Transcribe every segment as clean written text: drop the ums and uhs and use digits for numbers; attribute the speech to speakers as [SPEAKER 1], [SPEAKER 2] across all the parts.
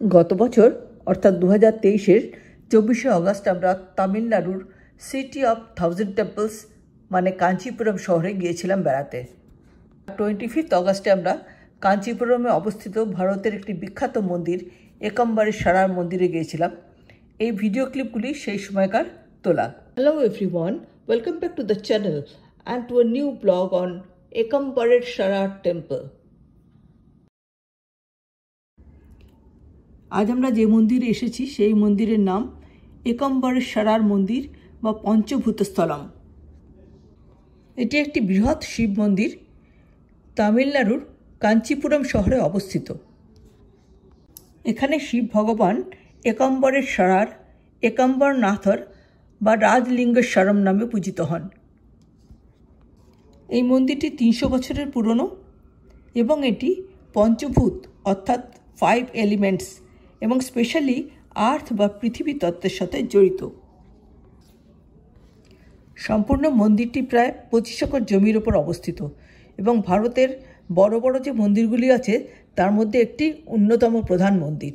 [SPEAKER 1] গত বছর অর্থাৎ 2023-এর 24শে অগস্ট আমরা তামিলনাড়ুর সিটি অফ 1000 টেম্পলস মানে কাঞ্চিপুরম শহরে গিয়েছিলাম বেড়াতে। 25 অগস্টে আমরা কাঞ্চিপুরমে অবস্থিত ভারতের একটি বিখ্যাত মন্দির একাম্বারেশ্বর মন্দিরে গিয়েছিলাম। এই ভিডিও ক্লিপগুলি সেই সময়কার তোলা। Hello everyone, welcome back to the channel and to a new blog on Ekambareswara temple. আজ আমরা যে মন্দিরে এসেছি সেই মন্দিরের নাম একাম্বারেশ্বর মন্দির বা পঞ্চভূতস্থলম। এটি একটি বৃহৎ শিব মন্দির তামিলনাড়ুর কাঞ্চিপুরম শহরে অবস্থিত। এখানে শিব ভগবান একাম্বারেশ্বর একাম্বরনাথর বা রাজলিঙ্গেশ্বরম নামে পূজিত হন। এই মন্দিরটি 300 বছরের পুরনো এবং এটি পঞ্চভূত অর্থাৎ 5 এলিমেন্টস এবং স্পেশালি আর্থ বা পৃথিবী তত্ত্বের সাথে জড়িত। সম্পূর্ণ মন্দিরটি প্রায় 25 একর জমির ওপর অবস্থিত এবং ভারতের বড় বড় যে মন্দিরগুলি আছে তার মধ্যে একটি অন্যতম প্রধান মন্দির।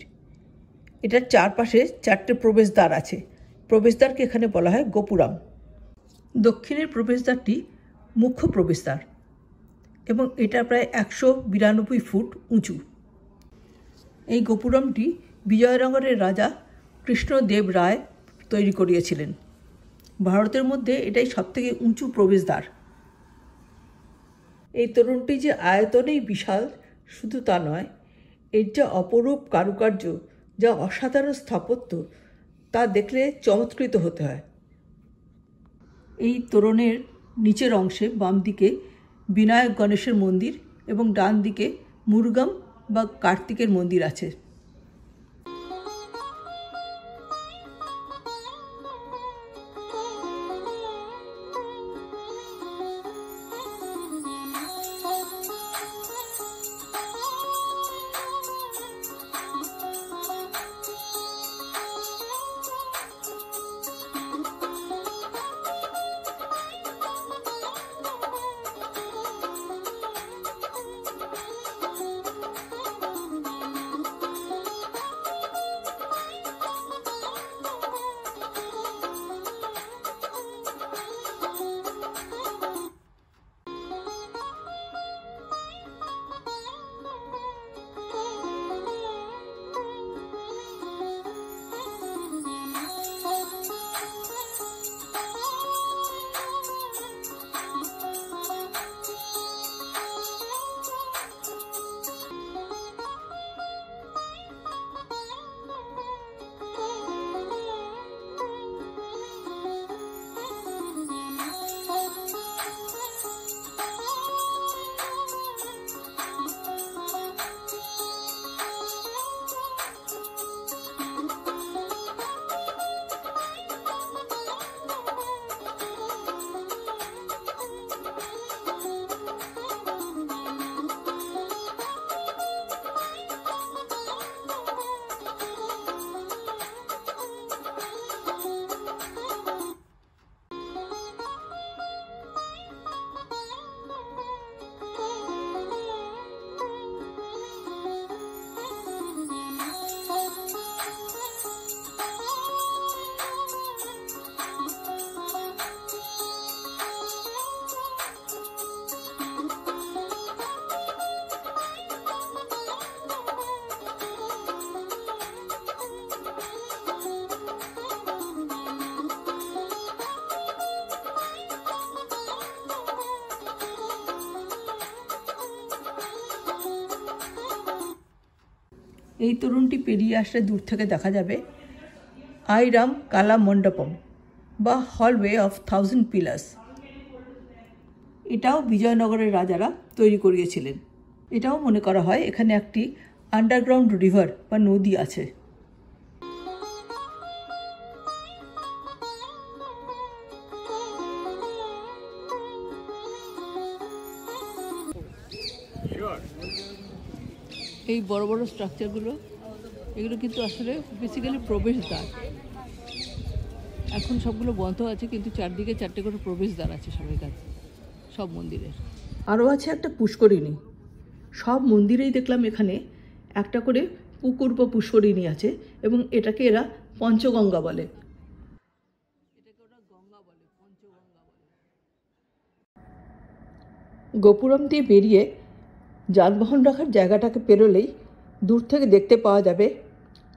[SPEAKER 1] এটার চারপাশে 4টে প্রবেশদ্বার আছে। প্রবেশদ্বারকে এখানে বলা হয় গোপুরম। দক্ষিণের প্রবেশদ্বারটি মুখ্য প্রবেশদ্বার এবং এটা প্রায় 192 ফুট উঁচু। এই গোপুরমটি বিজয়নগরের রাজা কৃষ্ণদেব রায় তৈরি করিয়েছিলেন। ভারতের মধ্যে এটাই সবথেকে উঁচু প্রবেশদ্বার। এই তোরণটি যে আয়তনেই বিশাল শুধু তা নয়, এর যা অপরূপ কারুকার্য, যা অসাধারণ স্থাপত্য, তা দেখলে চমৎকৃত হতে হয়। এই তোরণের নিচের অংশে বাম দিকে বিনায়ক গণেশের মন্দির এবং ডান দিকে মুরুগাম বা কার্তিকের মন্দির আছে। এই তরুণটি পেরিয়ে আসলে দূর থেকে দেখা যাবে আইরাম কালা মণ্ডপম বা হলওয়ে অফ 1000 পিলার্স। এটাও বিজয়নগরের রাজারা তৈরি করিয়েছিলেন। এটাও মনে করা হয় এখানে একটি আন্ডারগ্রাউন্ড রিভার বা নদী আছে। এই বড় বড় স্ট্রাকচারগুলো এগুলো কিন্তু আসলে বেসিক্যালি প্রবেশদ্বার। এখন সবগুলো বন্ধ আছে, কিন্তু চারদিকে 4টে করে প্রবেশদ্বার আছে সবের কাছে, সব মন্দিরের। আরও আছে একটা পুষ্করিণী। সব মন্দিরেই দেখলাম এখানে একটা করে পুকুর বা পুষ্করিণী আছে এবং এটাকে এরা পঞ্চগঙ্গা বলে। গোপুরম দিয়ে বেরিয়ে যানবাহন রাখার জায়গাটাকে পেরোলেই দূর থেকে দেখতে পাওয়া যাবে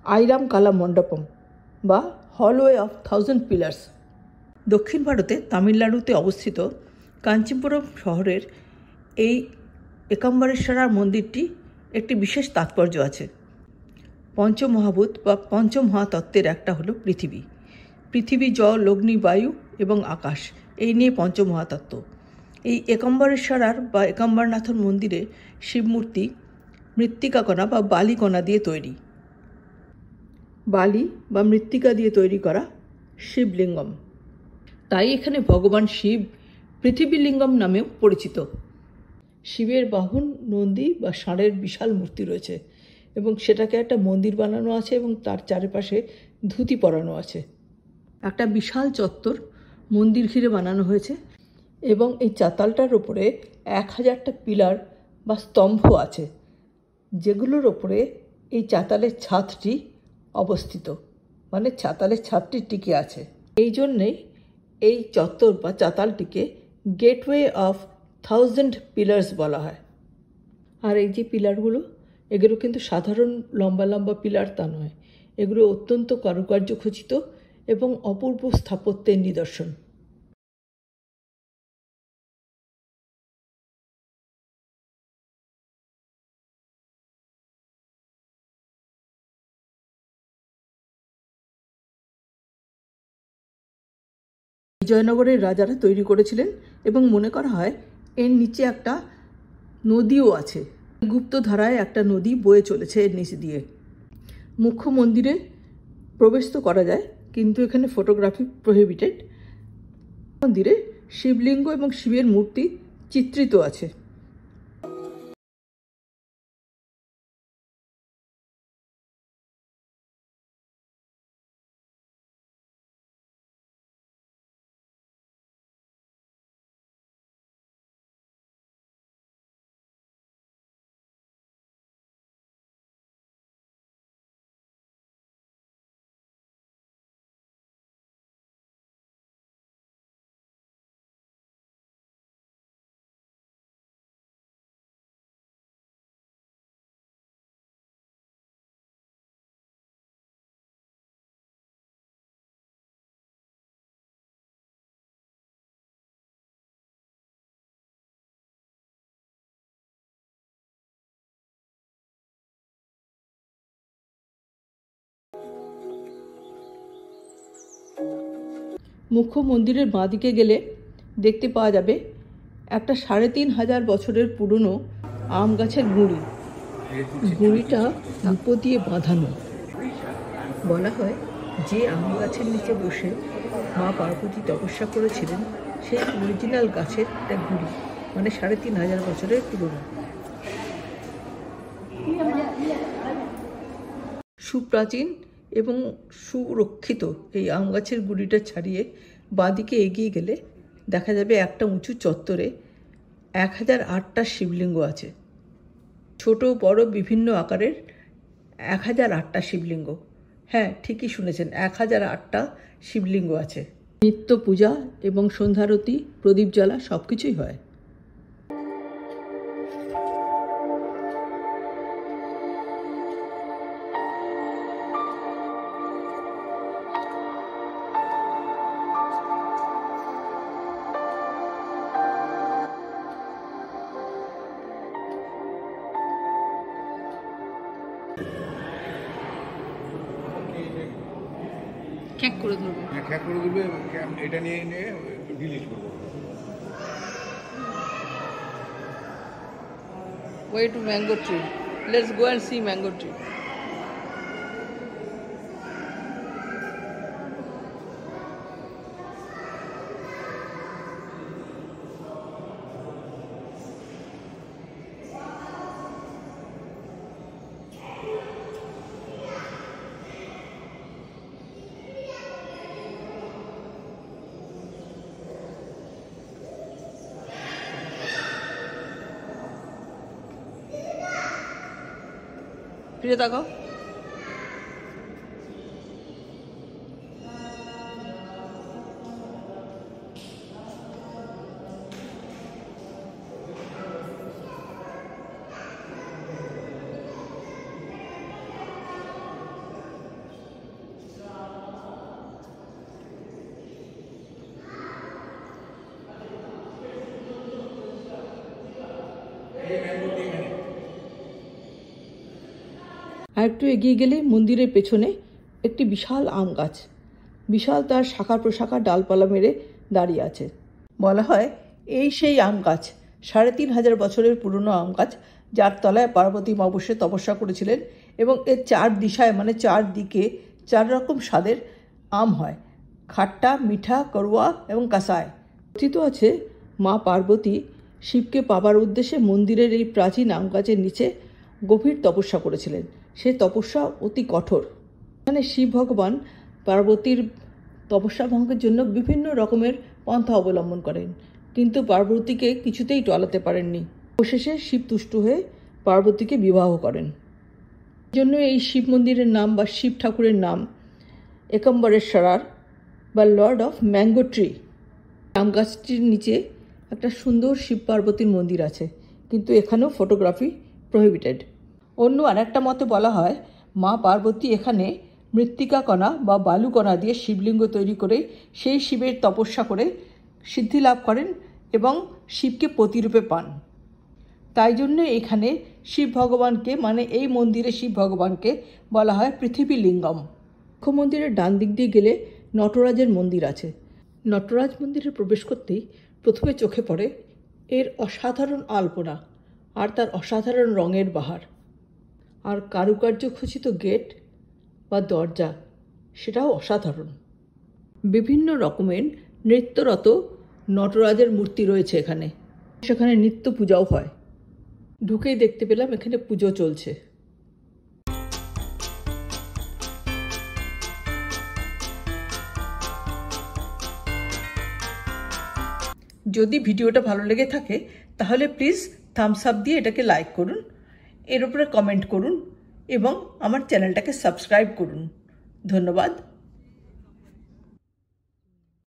[SPEAKER 1] আইরাম কালা মণ্ডপম বা হলওয়ে অফ 1000 পিলার্স। দক্ষিণ ভারতে তামিলনাড়ুতে অবস্থিত কাঞ্চিপুরম শহরের এই একাম্বরেশ্বরা মন্দিরটি একটি বিশেষ তাৎপর্য আছে। পঞ্চমহাভূত বা পঞ্চমহাতত্ত্বের একটা হলো পৃথিবী। পৃথিবী, জল, অগ্নি, বায়ু এবং আকাশ, এই নিয়ে পঞ্চমহাতত্ত্ব। এই একাম্বরেশ্বরার বা একাম্বরনাথন মন্দিরে শিবমূর্তি মৃত্তিকাকণা বা বালিকণা দিয়ে তৈরি। বালি বা মৃত্তিকা দিয়ে তৈরি করা শিবলিঙ্গম। তাই এখানে ভগবান শিব পৃথিবীলিঙ্গম নামেও পরিচিত। শিবের বাহন নন্দী বা ষাঁড়ের বিশাল মূর্তি রয়েছে এবং সেটাকে একটা মন্দির বানানো আছে এবং তার চারিপাশে ধুতি পরানো আছে। একটা বিশাল চত্বর মন্দির ঘিরে বানানো হয়েছে এবং এই চাতালটার ওপরে 1000টা পিলার বা স্তম্ভ আছে, যেগুলোর ওপরে এই চাতালের ছাদটি অবস্থিত, মানে চাতালের ছাদটি টিকে আছে। এই জন্যেই এই চত্বর বা চাতালটিকে গেটওয়ে অফ 1000 পিলার্স বলা হয়। আর এই যে পিলারগুলো, এগুলো কিন্তু সাধারণ লম্বা লম্বা পিলার তা নয়, এগুলো অত্যন্ত কারুকার্য খচিত এবং অপূর্ব স্থাপত্যের নিদর্শন। বিজয়নগরের রাজারা তৈরি করেছিলেন এবং মনে করা হয় এর নিচে একটা নদীও আছে। গুপ্ত ধারায় একটা নদী বয়ে চলেছে এর নিচে দিয়ে। মুখ্য মন্দিরে প্রবেশ তো করা যায়, কিন্তু এখানে ফটোগ্রাফি প্রহিবিটেড। মন্দিরে শিবলিঙ্গ এবং শিবের মূর্তি চিত্রিত আছে। মুখ্য মন্দিরের বাঁদিকে গেলে দেখতে পাওয়া যাবে একটা 3500 বছরের পুরনো আম গাছের গুঁড়ি। গুঁড়িটা রূপো দিয়ে বাঁধানো। বলা হয় যে আম গাছের নিচে বসে মা পার্বতী তপস্যা করেছিলেন সেই অরিজিনাল গাছের একটা গুঁড়ি, মানে 3500 বছরের পুরনো। সুপ্রাচীন এবং সুরক্ষিত এই আম গাছের গুঁড়িটা ছাড়িয়ে বাঁদিকে এগিয়ে গেলে দেখা যাবে একটা উঁচু চত্বরে 1008টা শিবলিঙ্গ আছে। ছোট বড় বিভিন্ন আকারের 1008টা শিবলিঙ্গ। হ্যাঁ, ঠিকই শুনেছেন, 1008টা শিবলিঙ্গ আছে। নিত্য পূজা এবং সন্ধ্যারতি, প্রদীপ জ্বালা সব কিছুই হয়। খ্যাক করে ধরবে,
[SPEAKER 2] হ্যাঁ খ্যাক করে দেবে। এটা নিয়ে নিয়ে ডিলিট করবো।
[SPEAKER 1] Way to mango tree. Let's go and see mango tree. ফিরে তাকাও। আর একটু এগিয়ে গেলে মন্দিরের পেছনে একটি বিশাল আম গাছ, বিশাল তার শাখা প্রশাখা ডালপালা মেরে দাঁড়িয়ে আছে। বলা হয় এই সেই আম গাছ, ৩৫০০ বছরের পুরনো আম গাছ, যার তলায় পার্বতী মা বসে তপস্যা করেছিলেন এবং এর ৪ দিশায় মানে ৪ দিকে ৪ রকম স্বাদের আম হয়, খাট্টা, মিঠা, করুয়া এবং কাঁসায়। কথিত আছে মা পার্বতী শিবকে পাবার উদ্দেশ্যে মন্দিরের এই প্রাচীন আম গাছের নিচে গভীর তপস্যা করেছিলেন। সে তপস্যা অতি কঠোর। এখানে শিব ভগবান পার্বতীর তপস্যা ভঙ্গের জন্য বিভিন্ন রকমের পন্থা অবলম্বন করেন, কিন্তু পার্বতীকে কিছুতেই টলাতে পারেননি। অবশেষে শিব তুষ্ট হয়ে পার্বতীকে বিবাহ করেন। এই জন্য এই শিব মন্দিরের নাম বা শিব ঠাকুরের নাম একম্বরেশ্বরার বা লর্ড অফ ম্যাঙ্গো ট্রি। আম গাছটির নিচে একটা সুন্দর শিব পার্বতীর মন্দির আছে, কিন্তু এখানেও ফটোগ্রাফি প্রহিবিটেড। অন্য আরেকটা মতে বলা হয় মা পার্বতী এখানে মৃত্তিকা কণা বা বালুকণা দিয়ে শিবলিঙ্গ তৈরি করে সেই শিবের তপস্যা করে সিদ্ধি লাভ করেন এবং শিবকে পতিরূপে পান। তাই জন্য এখানে শিব ভগবানকে মানে এই মন্দিরে শিব ভগবানকে বলা হয় পৃথিবী লিঙ্গম। মুখ্য মন্দিরের ডান দিক দিয়ে গেলে নটরাজের মন্দির আছে। নটরাজ মন্দিরে প্রবেশ করতেই প্রথমে চোখে পড়ে এর অসাধারণ আলপনা আর তার অসাধারণ রঙের বাহার, আর কারুকার্য খচিত গেট বা দরজা সেটাও অসাধারণ। বিভিন্ন রকমের নৃত্যরত নটরাজের মূর্তি রয়েছে এখানে। সেখানে নিত্য পূজাও হয়। ঢুকেই দেখতে পেলাম এখানে পুজো চলছে। যদি ভিডিওটা ভালো লেগে থাকে তাহলে প্লিজ থামস আপ দিয়ে এটাকে লাইক করুন, এর উপরে কমেন্ট করুন এবং আমার চ্যানেলটাকে সাবস্ক্রাইব করুন। ধন্যবাদ।